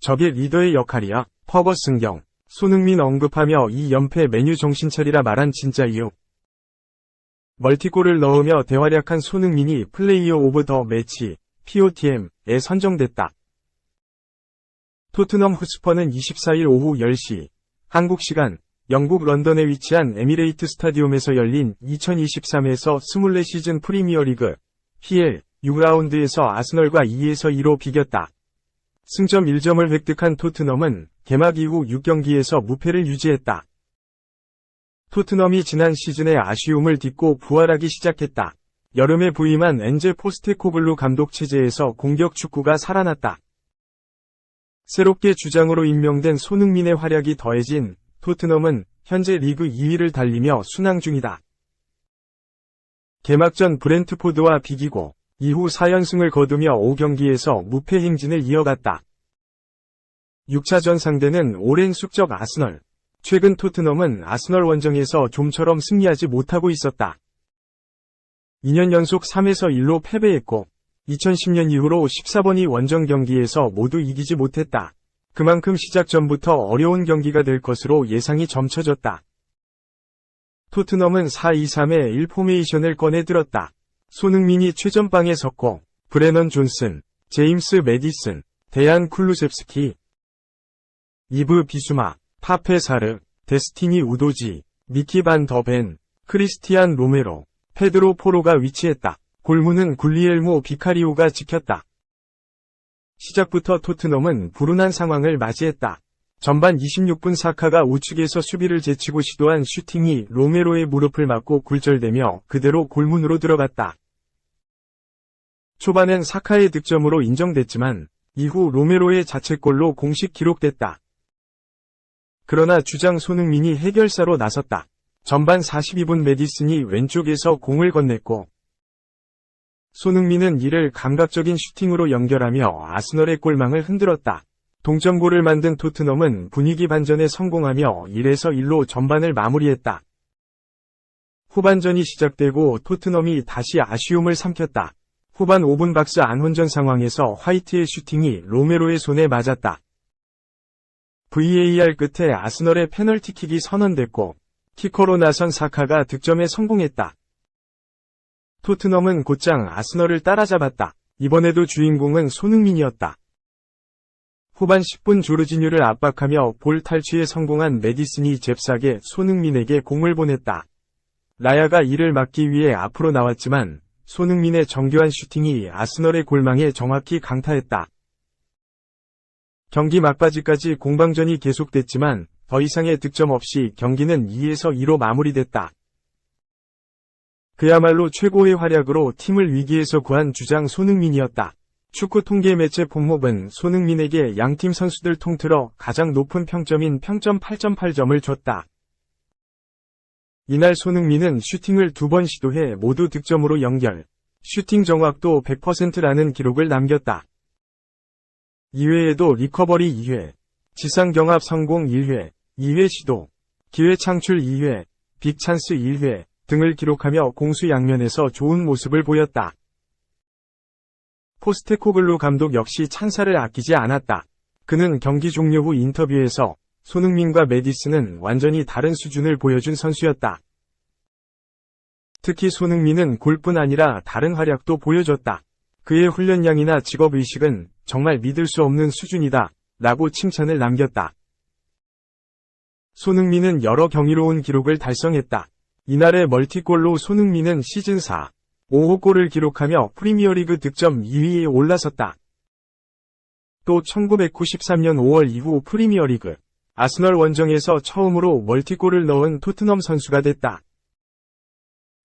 저게 리더의 역할이야. 퍼거슨경. 손흥민 언급하며 이 연패 메뉴 정신차리라 말한 진짜 이유. 멀티골을 넣으며 대활약한 손흥민이 플레이어 오브 더 매치, POTM에 선정됐다. 토트넘 호스퍼는 24일 오후 10시, 한국 시간, 영국 런던에 위치한 에미레이트 스타디움에서 열린 2023에서 24시즌 프리미어리그, PL, 6라운드에서 아스널과 2-2로 비겼다. 승점 1점을 획득한 토트넘은 개막 이후 6경기에서 무패를 유지했다. 토트넘이 지난 시즌의 아쉬움을 딛고 부활하기 시작했다. 여름에 부임한 엔제 포스테코글루 감독 체제에서 공격 축구가 살아났다. 새롭게 주장으로 임명된 손흥민의 활약이 더해진 토트넘은 현재 리그 2위를 달리며 순항 중이다. 개막전 브렌트포드와 비기고 이후 4연승을 거두며 5경기에서 무패 행진을 이어갔다. 6차전 상대는 오랜 숙적 아스널. 최근 토트넘은 아스널 원정에서 좀처럼 승리하지 못하고 있었다. 2년 연속 3에서 1로 패배했고 2010년 이후로 14번이 원정 경기에서 모두 이기지 못했다. 그만큼 시작 전부터 어려운 경기가 될 것으로 예상이 점쳐졌다. 토트넘은 4-2-3의 1포메이션을 꺼내들었다. 손흥민이 최전방에 섰고 브레넌 존슨, 제임스 매디슨, 데얀 쿨루셉스키, 이브 비수마, 파페 사르, 데스티니 우도지, 미키 반 더벤, 크리스티안 로메로, 페드로 포로가 위치했다. 골문은 굴리엘모 비카리오가 지켰다. 시작부터 토트넘은 불운한 상황을 맞이했다. 전반 26분 사카가 우측에서 수비를 제치고 시도한 슈팅이 로메로의 무릎을 맞고 굴절되며 그대로 골문으로 들어갔다. 초반엔 사카의 득점으로 인정됐지만 이후 로메로의 자책골로 공식 기록됐다. 그러나 주장 손흥민이 해결사로 나섰다. 전반 42분 매디슨이 왼쪽에서 공을 건넸고 손흥민은 이를 감각적인 슈팅으로 연결하며 아스널의 골망을 흔들었다. 동점골을 만든 토트넘은 분위기 반전에 성공하며 1-1로 전반을 마무리했다. 후반전이 시작되고 토트넘이 다시 아쉬움을 삼켰다. 후반 5분 박스 안 혼전 상황에서 화이트의 슈팅이 로메로의 손에 맞았다. VAR 끝에 아스널의 페널티킥이 선언됐고 키커로 나선 사카가 득점에 성공했다. 토트넘은 곧장 아스널을 따라잡았다. 이번에도 주인공은 손흥민이었다. 후반 10분 조르지뉴를 압박하며 볼 탈취에 성공한 매디슨이 잽싸게 손흥민에게 공을 보냈다. 라야가 이를 막기 위해 앞으로 나왔지만 손흥민의 정교한 슈팅이 아스널의 골망에 정확히 강타했다. 경기 막바지까지 공방전이 계속됐지만 더 이상의 득점 없이 경기는 2-2로 마무리됐다. 그야말로 최고의 활약으로 팀을 위기에서 구한 주장 손흥민이었다. 축구 통계 매체 폼몹은 손흥민에게 양팀 선수들 통틀어 가장 높은 평점인 평점 8.8점을 줬다. 이날 손흥민은 슈팅을 2번 시도해 모두 득점으로 연결, 슈팅 정확도 100%라는 기록을 남겼다. 이외에도 리커버리 2회, 지상 경합 성공 1회, 2회 시도, 기회 창출 2회, 빅찬스 1회 등을 기록하며 공수 양면에서 좋은 모습을 보였다. 포스테코글루 감독 역시 찬사를 아끼지 않았다. 그는 경기 종료 후 인터뷰에서 손흥민과 매디슨은 완전히 다른 수준을 보여준 선수였다. 특히 손흥민은 골뿐 아니라 다른 활약도 보여줬다. 그의 훈련량이나 직업의식은 정말 믿을 수 없는 수준이다 라고 칭찬을 남겼다. 손흥민은 여러 경이로운 기록을 달성했다. 이날의 멀티골로 손흥민은 시즌 4, 5호 골을 기록하며 프리미어리그 득점 2위에 올라섰다. 또 1993년 5월 이후 프리미어리그, 아스널 원정에서 처음으로 멀티골을 넣은 토트넘 선수가 됐다.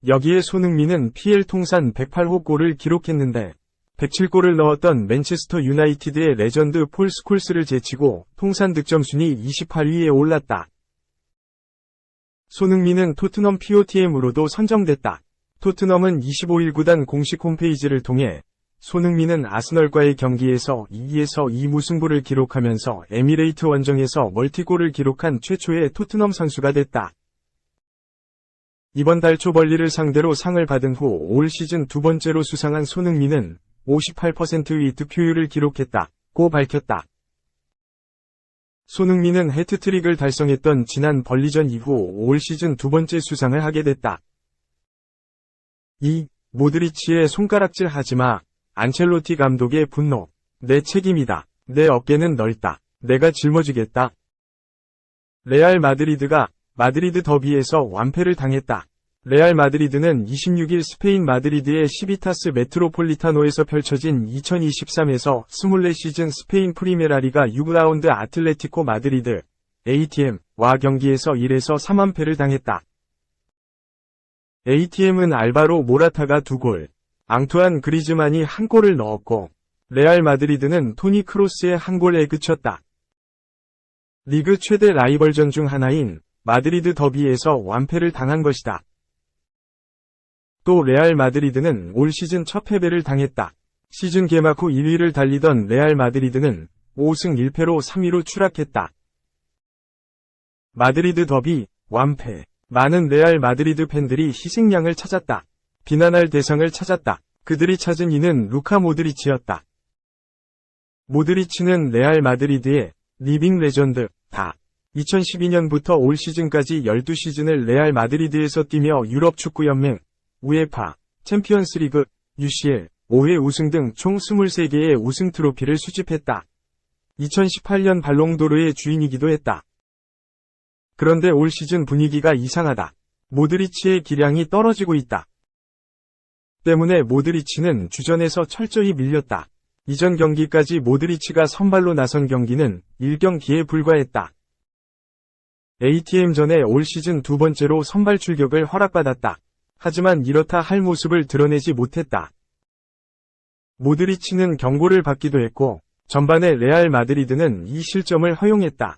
여기에 손흥민은 PL 통산 108호 골을 기록했는데 107골을 넣었던 맨체스터 유나이티드의 레전드 폴 스콜스를 제치고 통산 득점 순위 28위에 올랐다. 손흥민은 토트넘 POTM으로도 선정됐다. 토트넘은 25일 구단 공식 홈페이지를 통해 손흥민은 아스널과의 경기에서 2-2 무승부를 기록하면서 에미레이트 원정에서 멀티골을 기록한 최초의 토트넘 선수가 됐다. 이번 달 초벌리를 상대로 상을 받은 후 올 시즌 두 번째로 수상한 손흥민은 58%의 득표율을 기록했다고 밝혔다. 손흥민은 해트트릭을 달성했던 지난 벌리전 이후 올 시즌 두 번째 수상을 하게 됐다. 2. 모드리치의 손가락질 하지마. 안첼로티 감독의 분노. 내 책임이다. 내 어깨는 넓다. 내가 짊어지겠다. 레알 마드리드가 마드리드 더비에서 완패를 당했다. 레알 마드리드는 26일 스페인 마드리드의 시비타스 메트로폴리타노에서 펼쳐진 2023에서 24시즌 스페인 프리메라리가 6라운드 아틀레티코 마드리드 ATM와 경기에서 1에서 3완패를 당했다. ATM은 알바로 모라타가 2골, 앙투안 그리즈만이 1골을 넣었고 레알 마드리드는 토니 크로스의 1골에 그쳤다. 리그 최대 라이벌전 중 하나인 마드리드 더비에서 완패를 당한 것이다. 또 레알 마드리드는 올 시즌 첫 패배를 당했다. 시즌 개막 후 1위를 달리던 레알 마드리드는 5승 1패로 3위로 추락했다. 마드리드 더비, 완패. 많은 레알 마드리드 팬들이 희생양을 찾았다. 비난할 대상을 찾았다. 그들이 찾은 이는 루카 모드리치였다. 모드리치는 레알 마드리드의 리빙 레전드다. 2012년부터 올 시즌까지 12시즌을 레알 마드리드에서 뛰며 유럽 축구연맹, 우에파, 챔피언스리그, UCL, 5회 우승 등 총 23개의 우승 트로피를 수집했다. 2018년 발롱도르의 주인이기도 했다. 그런데 올 시즌 분위기가 이상하다. 모드리치의 기량이 떨어지고 있다. 때문에 모드리치는 주전에서 철저히 밀렸다. 이전 경기까지 모드리치가 선발로 나선 경기는 1경기에 불과했다. ATM전에 올 시즌 두 번째로 선발 출격을 허락받았다. 하지만 이렇다 할 모습을 드러내지 못했다. 모드리치는 경고를 받기도 했고 전반에 레알 마드리드는 이 실점을 허용했다.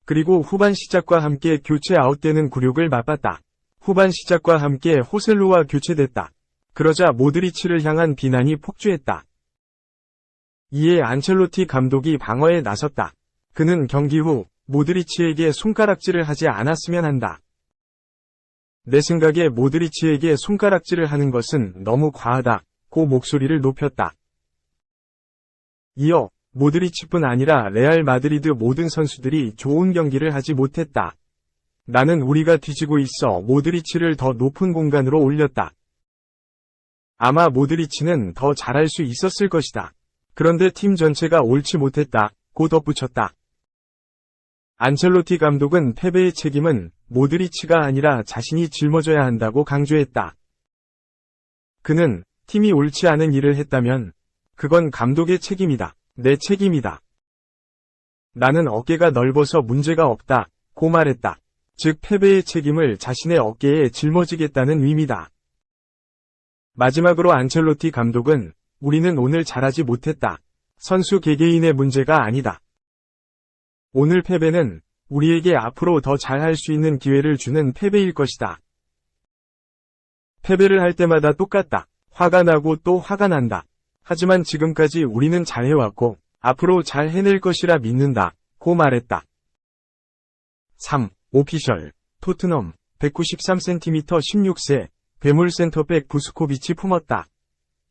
그리고 후반 시작과 함께 교체 아웃되는 굴욕을 맛봤다. 후반 시작과 함께 호셀루와 교체됐다. 그러자 모드리치를 향한 비난이 폭주했다. 이에 안첼로티 감독이 방어에 나섰다. 그는 경기 후 모드리치에게 손가락질을 하지 않았으면 한다. 내 생각에 모드리치에게 손가락질을 하는 것은 너무 과하다고 목소리를 높였다. 이어 모드리치뿐 아니라 레알 마드리드 모든 선수들이 좋은 경기를 하지 못했다. 나는 우리가 뒤지고 있어 모드리치를 더 높은 공간으로 올렸다. 아마 모드리치는 더 잘할 수 있었을 것이다. 그런데 팀 전체가 옳지 못했다고 덧붙였다. 안첼로티 감독은 패배의 책임은 모드리치가 아니라 자신이 짊어져야 한다고 강조했다. 그는 팀이 옳지 않은 일을 했다면 그건 감독의 책임이다. 내 책임이다. 나는 어깨가 넓어서 문제가 없다고 말했다. 즉 패배의 책임을 자신의 어깨에 짊어지겠다는 의미다. 마지막으로 안첼로티 감독은 우리는 오늘 잘하지 못했다. 선수 개개인의 문제가 아니다. 오늘 패배는 우리에게 앞으로 더 잘할 수 있는 기회를 주는 패배일 것이다. 패배를 할 때마다 똑같다. 화가 나고 또 화가 난다. 하지만 지금까지 우리는 잘해왔고 앞으로 잘 해낼 것이라 믿는다고 말했다. 3. 오피셜 토트넘 193cm 16세 괴물 센터백 부스코비치 품었다.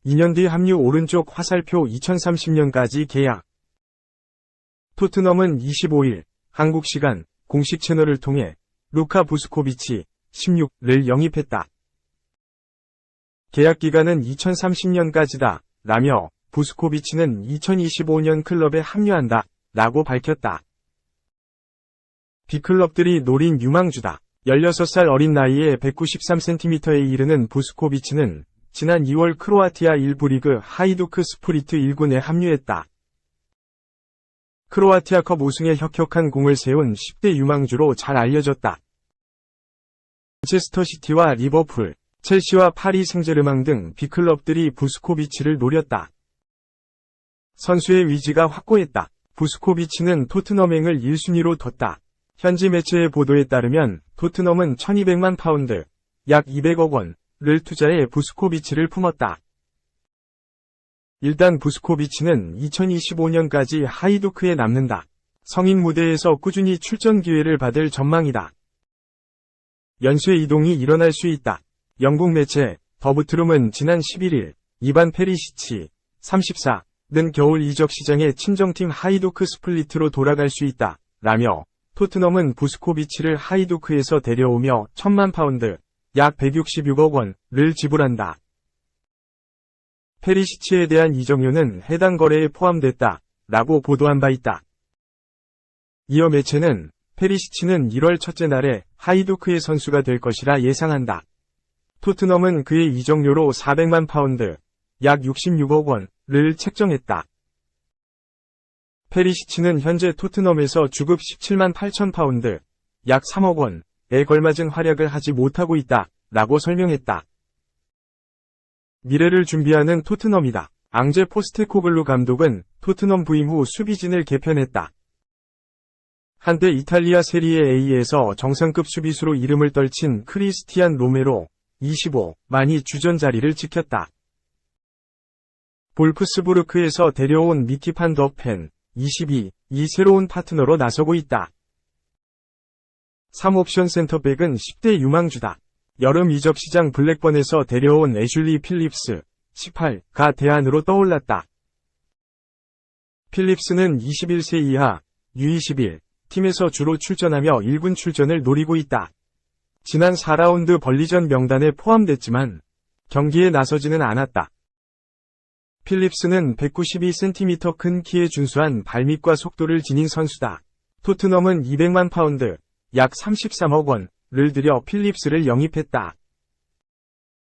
2년 뒤 합류 오른쪽 화살표 2030년까지 계약. 토트넘은 25일 한국 시간 공식 채널을 통해 루카 부스코비치 16를 영입했다. 계약 기간은 2030년까지다. 라며 부스코비치는 2025년 클럽에 합류한다. 라고 밝혔다. B클럽들이 노린 유망주다. 16살 어린 나이에 193cm에 이르는 부스코비치는 지난 2월 크로아티아 1부 리그 하이두크 스프리트 1군에 합류했다. 크로아티아컵 우승에 혁혁한 공을 세운 10대 유망주로 잘 알려졌다. 맨체스터시티와 리버풀, 첼시와 파리 생제르맹 등 B클럽들이 부스코비치를 노렸다. 선수의 위지가 확고했다. 부스코비치는 토트넘행을 1순위로 뒀다. 현지 매체의 보도에 따르면 토트넘은 1200만 파운드, 약 200억 원을 투자해 부스코비치를 품었다. 일단 부스코비치는 2025년까지 하이두크에 남는다. 성인 무대에서 꾸준히 출전 기회를 받을 전망이다. 연쇄 이동이 일어날 수 있다. 영국 매체 더부트룸은 지난 11일 이반 페리시치 34는 겨울 이적 시장의 친정팀 하이도크 스플리트로 돌아갈 수 있다. 라며 토트넘은 부스코비치를 하이도크에서 데려오며 1,000만 파운드 약 166억 원을 지불한다. 페리시치에 대한 이적료는 해당 거래에 포함됐다. 라고 보도한 바 있다. 이어 매체는 페리시치는 1월 첫째 날에 하이도크의 선수가 될 것이라 예상한다. 토트넘은 그의 이적료로 400만 파운드, 약 66억 원을 책정했다. 페리시치는 현재 토트넘에서 주급 17만 8천 파운드, 약 3억 원에 걸맞은 활약을 하지 못하고 있다. 라고 설명했다. 미래를 준비하는 토트넘이다. 앙제 포스테코글루 감독은 토트넘 부임 후 수비진을 개편했다. 한때 이탈리아 세리에 A에서 정상급 수비수로 이름을 떨친 크리스티안 로메로 25만이 주전 자리를 지켰다. 볼프스부르크에서 데려온 미키판 덕펜 22이 새로운 파트너로 나서고 있다. 3옵션 센터백은 10대 유망주다. 여름 이적 시장 블랙번에서 데려온 애슐리 필립스 18가 대안으로 떠올랐다. 필립스는 21세 이하 U21 팀에서 주로 출전하며 1군 출전을 노리고 있다. 지난 4라운드 벌리전 명단에 포함됐지만 경기에 나서지는 않았다. 필립스는 192cm 큰 키에 준수한 발밑과 속도를 지닌 선수다. 토트넘은 200만 파운드, 약 33억 원을 들여 필립스를 영입했다.